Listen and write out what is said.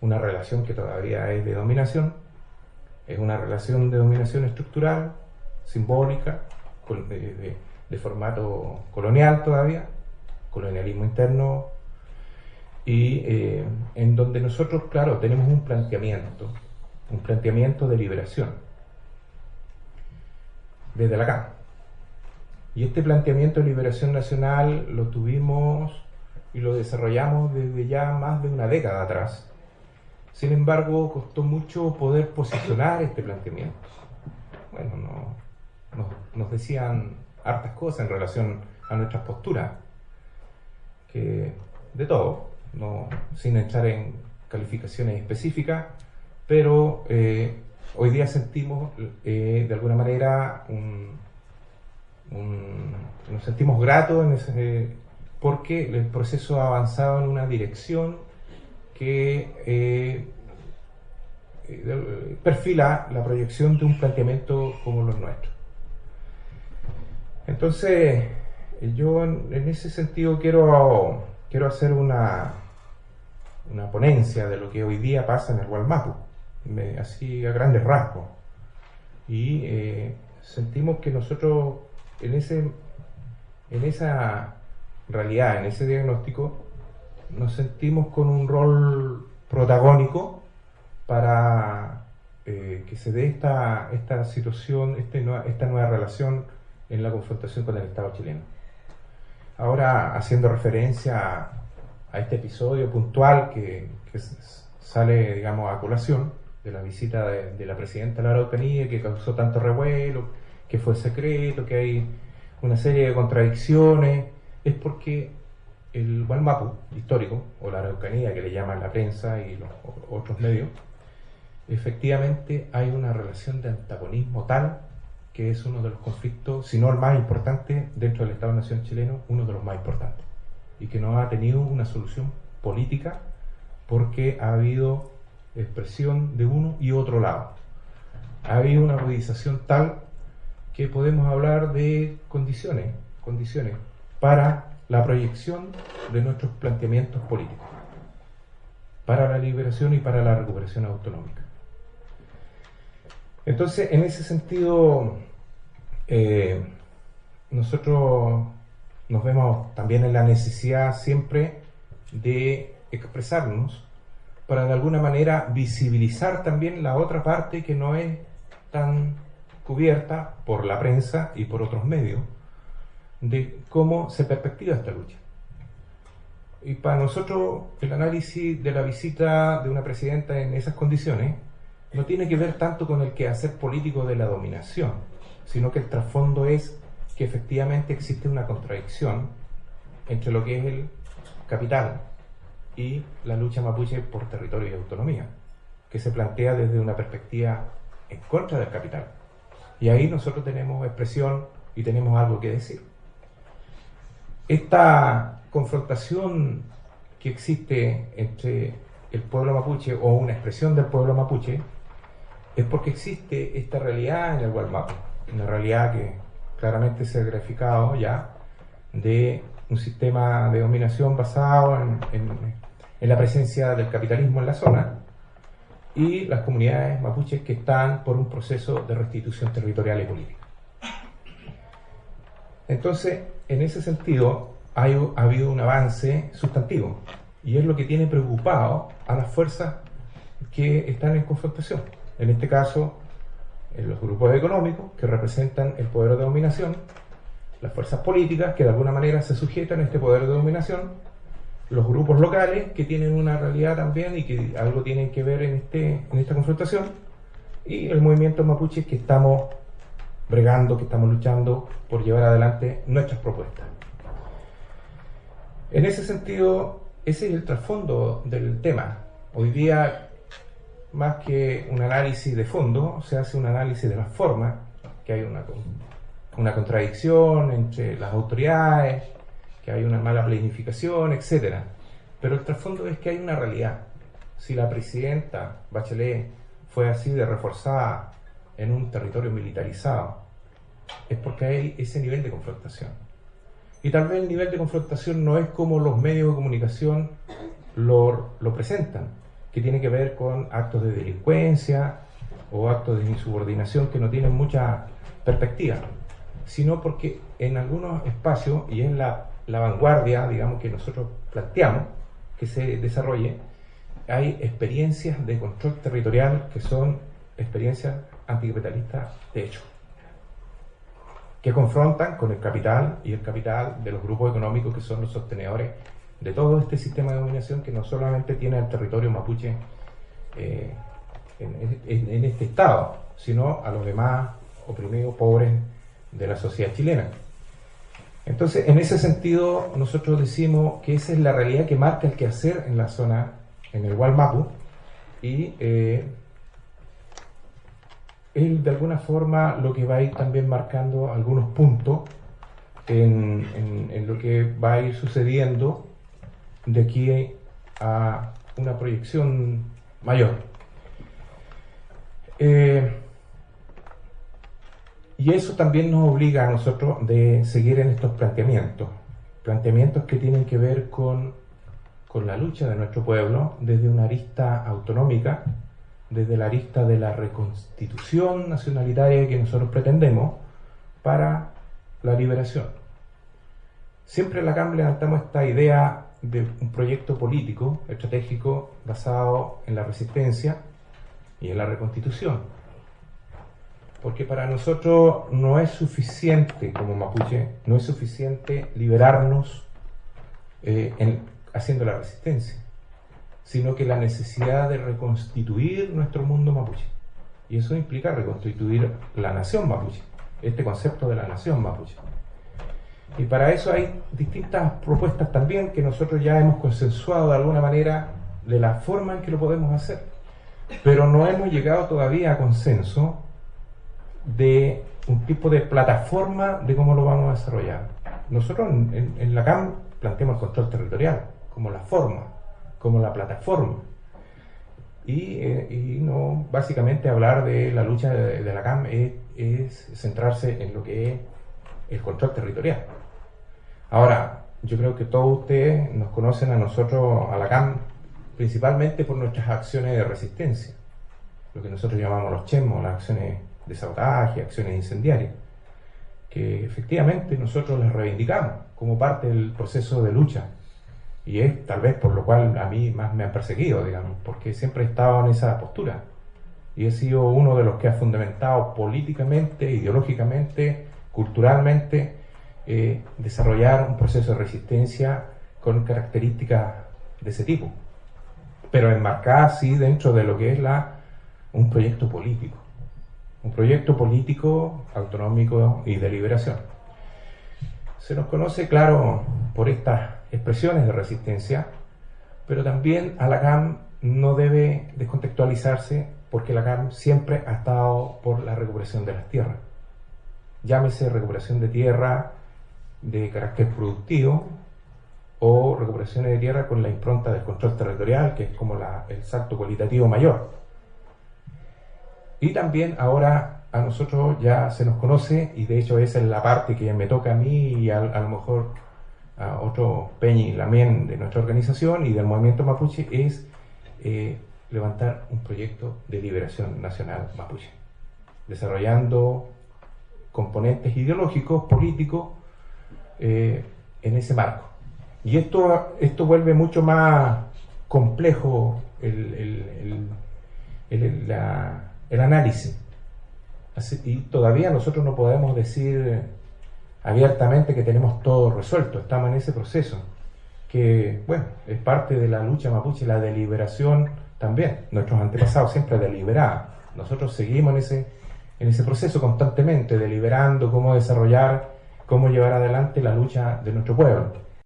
una relación que todavía es de dominación, es una relación de dominación estructural, simbólica, de formato colonial todavía, colonialismo interno, y en donde nosotros, claro, tenemos un planteamiento de liberación desde la CAM. Y este planteamiento de liberación nacional lo tuvimos y lo desarrollamos desde ya más de una década atrás. Sin embargo, costó mucho poder posicionar este planteamiento. Bueno, nos decían hartas cosas en relación a nuestras posturas, que de todo, sin entrar en calificaciones específicas, pero hoy día sentimos de alguna manera nos sentimos gratos porque el proceso ha avanzado en una dirección que perfila la proyección de un planteamiento como los nuestros. Entonces, yo en ese sentido quiero hacer una ponencia de lo que hoy día pasa en el Wallmapu, así a grandes rasgos. Y sentimos que nosotros en esa realidad, en ese diagnóstico, nos sentimos con un rol protagónico para que se dé esta situación, esta nueva relación en la confrontación con el Estado chileno. Ahora, haciendo referencia a este episodio puntual que sale, digamos, a colación de la visita de la presidenta a la Araucanía, que causó tanto revuelo, que fue secreto, que hay una serie de contradicciones, es porque el Wallmapu histórico, o la Araucanía que le llaman la prensa y los otros medios, efectivamente hay una relación de antagonismo tal que es uno de los conflictos, si no el más importante dentro del Estado-Nación chileno, uno de los más importantes, y que no ha tenido una solución política porque ha habido expresión de uno y otro lado. Ha habido una agudización tal que podemos hablar de condiciones para la proyección de nuestros planteamientos políticos, para la liberación y para la recuperación autonómica. Entonces, en ese sentido, nosotros nos vemos también en la necesidad siempre de expresarnos para de alguna manera visibilizar también la otra parte que no es tan cubierta por la prensa y por otros medios, de cómo se perspectiva esta lucha. Y para nosotros el análisis de la visita de una presidenta en esas condiciones no tiene que ver tanto con el quehacer político de la dominación, sino que el trasfondo es que efectivamente existe una contradicción entre lo que es el capital y la lucha mapuche por territorio y autonomía, que se plantea desde una perspectiva en contra del capital. Y ahí nosotros tenemos expresión y tenemos algo que decir. Esta confrontación que existe entre el pueblo mapuche o una expresión del pueblo mapuche es porque existe esta realidad en el Wallmapu, una realidad que claramente se ha graficado ya de un sistema de dominación basado en la presencia del capitalismo en la zona y las comunidades mapuches que están por un proceso de restitución territorial y política. Entonces, en ese sentido, ha habido un avance sustantivo y es lo que tiene preocupado a las fuerzas que están en confrontación. En este caso, los grupos económicos que representan el poder de dominación, las fuerzas políticas que de alguna manera se sujetan a este poder de dominación, los grupos locales que tienen una realidad también y que algo tienen que ver en esta confrontación, y el movimiento mapuche que estamos bregando, que estamos luchando por llevar adelante nuestras propuestas. En ese sentido, ese es el trasfondo del tema. Hoy día, más que un análisis de fondo, se hace un análisis de las formas, que hay una contradicción entre las autoridades, que hay una mala planificación, etc. Pero el trasfondo es que hay una realidad. Si la presidenta Bachelet fue así de reforzada en un territorio militarizado, es porque hay ese nivel de confrontación. Y tal vez el nivel de confrontación no es como los medios de comunicación lo presentan, que tiene que ver con actos de delincuencia o actos de insubordinación que no tienen mucha perspectiva, sino porque en algunos espacios, y en la vanguardia, digamos, que nosotros planteamos que se desarrolle, hay experiencias de control territorial que son experiencias anticapitalistas de hecho, que confrontan con el capital y el capital de los grupos económicos que son los sostenedores de todo este sistema de dominación que no solamente tiene el territorio mapuche en este estado, sino a los demás oprimidos, pobres de la sociedad chilena. Entonces, en ese sentido, nosotros decimos que esa es la realidad que marca el quehacer en la zona, en el Gualmapu, y él de alguna forma lo que va a ir también marcando algunos puntos en lo que va a ir sucediendo de aquí a una proyección mayor. Y eso también nos obliga a nosotros de seguir en estos planteamientos que tienen que ver con la lucha de nuestro pueblo desde una arista autonómica, desde la arista de la reconstitución nacionalitaria que nosotros pretendemos para la liberación. Siempre en la CAM levantamos esta idea de un proyecto político, estratégico, basado en la resistencia y en la reconstitución. Porque para nosotros no es suficiente, como mapuche, no es suficiente liberarnos haciendo la resistencia, sino que la necesidad de reconstituir nuestro mundo mapuche. Y eso implica reconstituir la nación mapuche, este concepto de la nación mapuche. Y para eso hay distintas propuestas también que nosotros ya hemos consensuado de alguna manera de la forma en que lo podemos hacer. Pero no hemos llegado todavía a consenso de un tipo de plataforma de cómo lo vamos a desarrollar. Nosotros en la CAM planteamos el control territorial como la forma, como la plataforma. Y no básicamente hablar de la lucha de la CAM es centrarse en lo que es el control territorial. Ahora, yo creo que todos ustedes nos conocen a nosotros, a la CAM, principalmente por nuestras acciones de resistencia, lo que nosotros llamamos los chemos, las acciones de sabotaje, acciones incendiarias, que efectivamente nosotros las reivindicamos como parte del proceso de lucha, y es tal vez por lo cual a mí más me han perseguido, digamos, porque siempre he estado en esa postura, y he sido uno de los que ha fundamentado políticamente, ideológicamente, culturalmente, desarrollar un proceso de resistencia con características de ese tipo, pero enmarcada sí dentro de lo que es un proyecto político. Un proyecto político, autonómico y de liberación. Se nos conoce, claro, por estas expresiones de resistencia, pero también a la CAM no debe descontextualizarse porque la CAM siempre ha estado por la recuperación de las tierras. Llámese recuperación de tierra de carácter productivo o recuperaciones de tierra con la impronta del control territorial, que es como el salto cualitativo mayor. Y también ahora a nosotros ya se nos conoce, y de hecho esa es la parte que me toca a mí y a lo mejor a otro Peñi también de nuestra organización y del movimiento mapuche, es levantar un proyecto de liberación nacional mapuche, desarrollando componentes ideológicos, políticos, en ese marco. Y esto vuelve mucho más complejo el análisis. Y todavía nosotros no podemos decir abiertamente que tenemos todo resuelto, estamos en ese proceso, que bueno, es parte de la lucha mapuche, la deliberación también. Nuestros antepasados siempre deliberaban, nosotros seguimos en ese proceso constantemente, deliberando cómo desarrollar, cómo llevar adelante la lucha de nuestro pueblo.